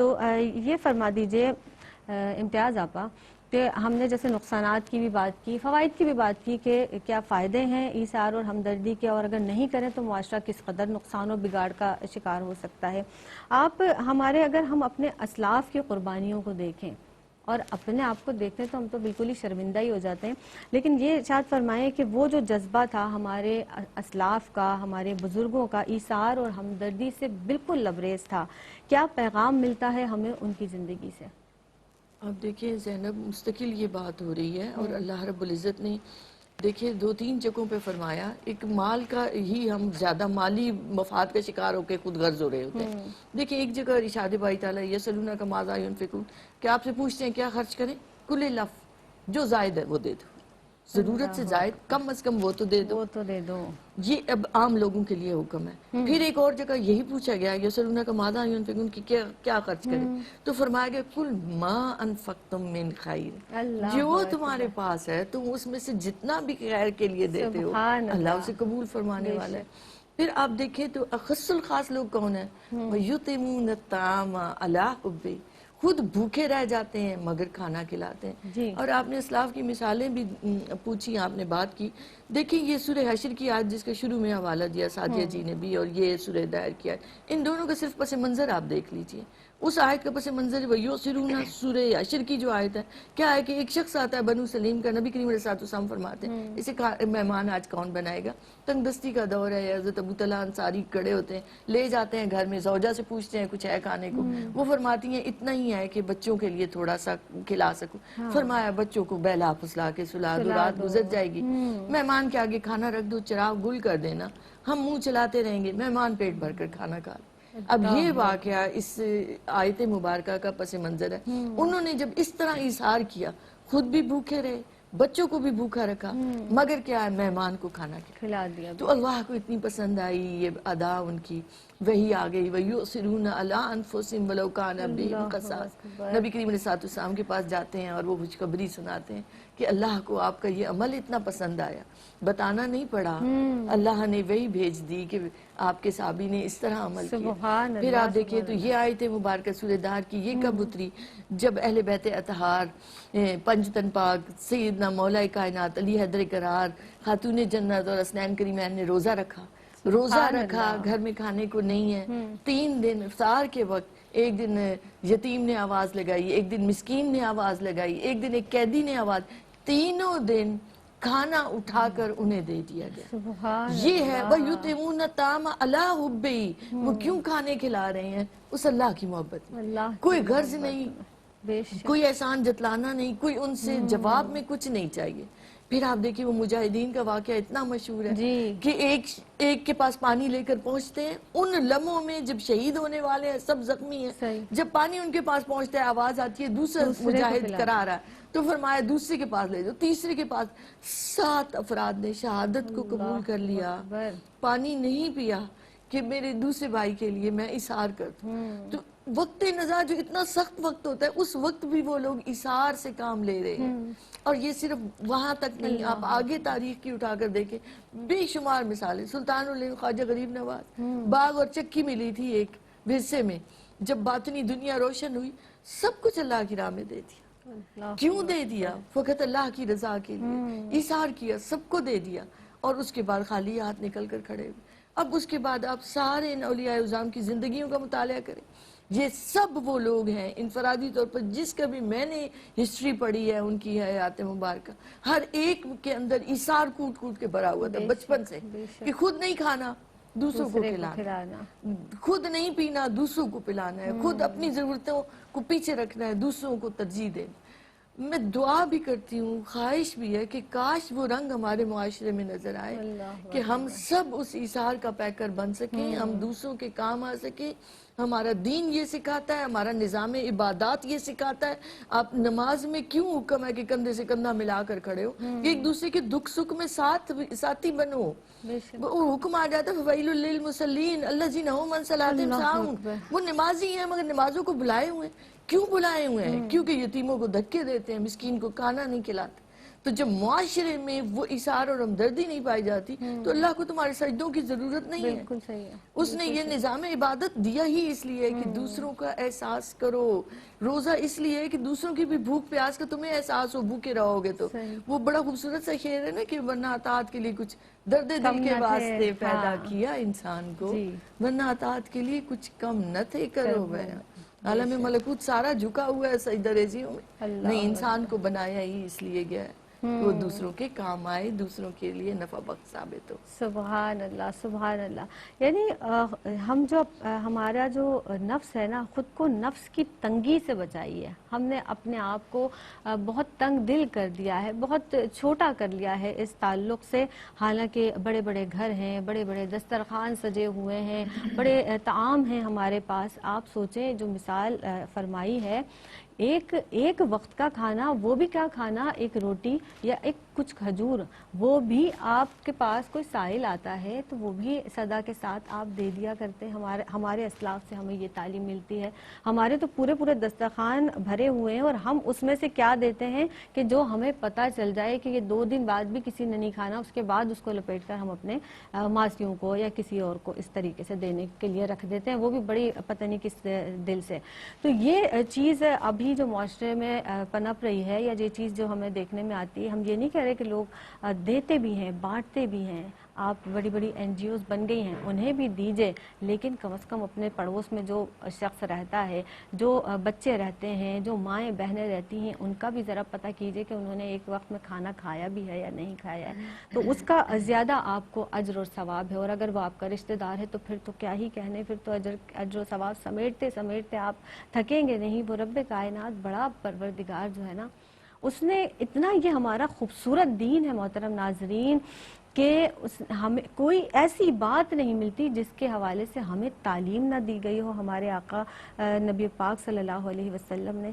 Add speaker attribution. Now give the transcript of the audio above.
Speaker 1: تو یہ فرما دیجئے امتیاز آپا کہ ہم نے جیسے نقصانات کی بھی بات کی، فوائد کی بھی بات کی کہ کیا فائدے ہیں ایثار اور ہمدردی کے، اور اگر نہیں کریں تو معاشرہ کس قدر نقصان و بگاڑ کا شکار ہو سکتا ہے۔ آپ ہمارے اگر ہم اپنے اسلاف کی قربانیوں کو دیکھیں اور اپنے آپ کو دیکھیں تو ہم تو بالکل ہی شرمندہ ہی ہو جاتے ہیں، لیکن یہ ارشاد فرمائیں کہ وہ جو جذبہ تھا ہمارے اسلاف کا، ہمارے بزرگوں کا، ایثار اور ہمدردی سے بالکل لبریز تھا، کیا پیغام ملتا ہے ہمیں ان کی زندگی سے؟
Speaker 2: اب دیکھیں زینب، مستقل یہ بات ہو رہی ہے اور اللہ رب العزت نے دیکھیں 2-3 جگہوں پہ فرمایا، ایک مال کا ہی ہم زیادہ مالی مفاد کا شکار ہو کے خود غرض ہو رہے ہوتے ہیں۔ دیکھیں ایک جگہ ارشاد باری تعالیٰ یسألونک ماذا ينفقون، کہ آپ سے پوچھتے ہیں کیا خرچ کریں، کل لف، جو زائد ہے وہ دے دو، ضرورت سے زائد کم از کم وہ تو دے دو،
Speaker 1: وہ تو دے دو۔
Speaker 2: یہ اب عام لوگوں کے لیے حکم ہے۔ پھر ایک اور جگہ یہی پوچھا گیا یسألونک ماذا ينفقون کہ کیا خرچ کریں، تو فرمایا گیا کل ما انفقتم من خیر، جو تمہارے پاس ہے تم اس میں سے جتنا بھی خیر کے لیے دیتے ہو اللہ اسے قبول فرمانے والا ہے۔ پھر آپ دیکھیں تو اخص الخاص لوگ کون ہیں، وَيُطْعِمُونَ الطَّعَامَ عَلَىٰ حُبِّهِ، خود بھوکے رہ جاتے ہیں مگر کھانا کھلاتے ہیں۔ اور آپ نے اسلاف کی مثالیں بھی پوچھی، آپ نے بات کی، دیکھیں یہ سورہ حشر کی آیت جس کے شروع میں حوالہ دیا سعدیہ جی نے بھی، اور یہ سورہ دائر کی آیت، ان دونوں کا صرف پس منظر آپ دیکھ لیجئے۔ اس آیت کا پس منظر وَيُؤْثِرُونَ سورہ حشر کی جو آیت ہے، کیا ہے کہ ایک شخص آتا ہے بنو سلیم کا، نبی کریم علیہ السلام فرماتے ہیں اسے مہمان آج کون بنائے گا، تنگ دستی کا دور ہے، حضرت ابو طلحہ انصاری کھڑے ہوتے ہیں، لے جاتے ہیں گھر میں، زوجہ سے پوچھتے ہیں کچھ ہے کھانے کو، وہ فرماتی ہیں اتنا ہی ہے کہ بچوں کے لیے تھوڑا سا کھلا سکوں، فرمایا بچوں کو بہلا پھسلا کے سلا دو، رات گزر جائے گی، مہمان کے آگے کھانا رکھ دو، چراغ گل کر دینا، ہم منہ چلاتے رہیں گے، مہمان پیٹ بھر کر کھانا کھا لے۔ اب یہ واقعہ اس آیت مبارکہ کا پس منظر ہے، انہوں نے جب اس طرح اظہار کیا، خود بھی بھوکے رہے، بچوں کو بھی بھوکا رکھا، مگر کیا ہے مہمان کو کھانا کھلا دیا، تو اللہ کو اتنی پسند آئی یہ ادا ان کی، وہی آ گئی وَيُؤْثِرُونَ عَلَىٰ أَنفُسِهِمْ وَلَوْ كَانَ بِهِمْ خَصَاصَةٌ، نبی کریم علیہ السلام کے پاس جاتے ہیں اور وہ خوشخبری سناتے ہیں کہ اللہ کو آپ کا یہ عمل اتنا پسند آیا، بتانا نہیں پڑا، اللہ نے وہی بھیج دی کہ آپ کے صحابی نے اس طرح عمل کیا۔ پھر آپ دیکھیں تو یہ آیت مبارکہ سورہ دار کی یہ کب اتری، جب اہل بیت اطہار، پنجتن پاک، سیدنا مولا کائنات علی حیدر کرار، خاتون جنت اور حسنین کریمین نے روزہ رکھا، گھر میں کھانے کو نہیں ہے، 3 دن افطار کے وقت، ایک دن یتیم نے آواز لگائی، ایک دن مسکین نے آواز لگائی، ایک دن ایک قیدی نے آواز، تینوں دن کھانا اٹھا کر انہیں دے دیا گیا۔ یہ ہے وَيُطْعِمُونَ الطَّعَامَ عَلَىٰ حُبِّهِ، وہ کیوں کھانے کھلا رہے ہیں، اس اللہ کی محبت میں، کوئی غرض نہیں، کوئی احسان جتلانا نہیں، کوئی ان سے جواب میں کچھ نہیں چاہیے۔ پھر آپ دیکھیں وہ مجاہدین کا واقعہ اتنا مشہور ہے کہ ایک کے پاس پانی لے کر پہنچتے ہیں، ان لمحوں میں جب شہید ہونے والے ہیں، سب زخمی ہیں، جب پانی ان کے پاس پہنچتا ہے آواز آتی ہے دوسرا مجاہد کرا رہا ہے، تو فرمایا دوسرے کے پاس لے جاؤ، تیسرے کے پاس، 7 افراد نے شہادت کو قبول کر لیا، پانی نہیں پیا کہ میرے دوسرے بھائی کے لیے میں اثار کر دوں۔ تو وقت نزاع جو اتنا سخت وقت ہوتا ہے، اس وقت بھی وہ لوگ اثار سے کام لے رہے ہیں، اور یہ صرف وہاں تک نہیں، آپ آگے تاریخ کی اٹھا کر دیکھیں، بے شمار مثالیں، سلطان الہند خواجہ غریب نواز، باغ اور چکی ملی تھی ایک ورثے میں، جب باطنی دنیا روشن ہوئی، سب کچھ اللہ کی راہ میں دے دیا۔ کیوں دے دیا؟ فقط اللہ کی رضا کے لیے، اثار کیا، سب کو دے دیا، اور اس کے بعد خالی ہاتھ نکل کر کھڑے ہوئے۔ اب اس کے بعد آپ سارے ان اولیاء اعظام کی زندگیوں کا مطالعہ کریں، یہ سب وہ لوگ ہیں انفرادی طور پر، جس کا بھی میں نے ہسٹری پڑھی ہے ان کی حیات مبارکہ، ہر ایک کے اندر ایثار کوٹ کوٹ کے بھرا ہوا تھا بچپن سے، کہ خود نہیں کھانا، دوسروں کو کھلانا، خود نہیں پینا، دوسروں کو پلانا ہے، خود اپنی ضرورتوں کو پیچھے رکھنا ہے، دوسروں کو ترجیح دینا۔ میں دعا بھی کرتی ہوں، خواہش بھی ہے کہ کاش وہ رنگ ہمارے معاشرے میں نظر آئے، کہ ہم سب اس ایثار کا پیکر بن سکیں، ہم دوسروں کے کام آ سکیں۔ ہمارا دین یہ سکھاتا ہے، ہمارا نظام عبادات یہ سکھاتا ہے، آپ نماز میں کیوں حکم ہے کہ کندھے سے کندھا ملا کر کھڑے ہو، کہ ایک دوسرے کے دکھ سکھ میں ساتھی بنو۔ وہ حکم آ جاتا ہے فَوَيْلٌ لِّلْمُصَلِّينَ الَّذِينَ هُمْ عَنْ صَلَاتِهِمْ سَاهُونَ، وہ نمازی ہیں مگر نمازوں کو بلائے ہوئے ہیں، کیوں بلائے ہوئے ہیں؟ کیونکہ یتیموں کو دھکے دیتے ہیں، مسکین کو کھانا نہیں کھلاتے۔ تو جب معاشرے میں وہ اثار اور ہمدردی نہیں پائی جاتی تو اللہ کو تمہارے سجدوں کی ضرورت نہیں ہے.
Speaker 1: بالکل صحیح ہے.
Speaker 2: اس نے یہ نظام عبادت دیا ہی اس لیے کہ دوسروں کا احساس کرو. روزہ اس لیے کہ دوسروں کی بھی بھوک پیاس کا تمہیں احساس ہو, بھوکے رہو گے تو. وہ بڑا خوبصورت سا شعر ہے نا کہ ورنہ اطاعت کے لیے کچھ درد دل کے واسطے پیدا کیا انسان کو, ورنہ اطاعت کے لیے کچھ کم نہ تھے کرو گیا. عالم ملکوت سارا جھکا ہوا ہے سجدہ ریزیوں میں. نہیں, انسان کو بنایا ہی اس لیے گیا ہے وہ دوسروں کے کام آئے, دوسروں کے لیے نفع بخش ثابت ہو.
Speaker 1: سبحان اللہ, سبحان اللہ. یعنی ہم جو ہمارا جو نفس ہے نا, خود کو نفس کی تنگی سے بچائی ہے. ہم نے اپنے آپ کو بہت تنگ دل کر دیا ہے, بہت چھوٹا کر لیا ہے اس تعلق سے. حالانکہ بڑے بڑے گھر ہیں, بڑے بڑے دسترخوان سجے ہوئے ہیں, بڑے طعام ہیں ہمارے پاس. آپ سوچیں جو مثال فرمائی ہے, ایک وقت کا کھانا, وہ بھی کیا کھانا, ایک روٹی یا ایک کچھ کھجور, وہ بھی آپ کے پاس کوئی سائل آتا ہے تو وہ بھی صدا کے ساتھ آپ دے دیا کرتے ہیں. ہمارے اسلاف سے ہمیں یہ تعلیم ملتی ہے. ہمارے تو پورے دسترخوان بھرے ہوئے ہیں اور ہم اس میں سے کیا دیتے ہیں کہ جو ہمیں پتہ چل جائے کہ یہ 2 دن بعد بھی کسی نے نہیں کھانا, اس کے بعد اس کو لپیٹ کر ہم اپنے ماسیوں کو یا کسی اور کو اس طریقے سے دینے کے لیے رکھ دیتے ہیں, وہ بھی بڑی پتہ نہیں کس دل سے. تو یہ چیز ابھی جو معاشرے میں پنپ رہی ہے, یا یہ چیز جو ہمیں دیکھنے میں آتی ہے, ہم یہ نہیں کہہ رہے کہ لوگ دیتے بھی ہیں, بانٹتے بھی ہیں. آپ بڑی بڑی NGOs بن گئی ہیں, انہیں بھی دیجئے, لیکن کم از کم اپنے پڑوس میں جو شخص رہتا ہے, جو بچے رہتے ہیں, جو مائیں بہنیں رہتی ہیں, ان کا بھی ذرا پتہ کیجئے کہ انہوں نے ایک وقت میں کھانا کھایا بھی ہے یا نہیں کھایا ہے. تو اس کا زیادہ آپ کو اجر اور ثواب ہے. اور اگر وہ آپ کا رشتہ دار ہے تو پھر تو کیا ہی کہنے, پھر تو اجر و ثواب سمیٹتے آپ تھکیں گے نہیں. وہ رب کائنات, بڑا پروردگار جو ہے نا, اس نے اتنا, یہ ہمارا خوبصورت دین ہے محترم ناظرین, کہ ہمیں کوئی ایسی بات نہیں ملتی جس کے حوالے سے ہمیں تعلیم نہ دی گئی ہو ہمارے آقا نبی پاک صلی اللہ علیہ وسلم نے.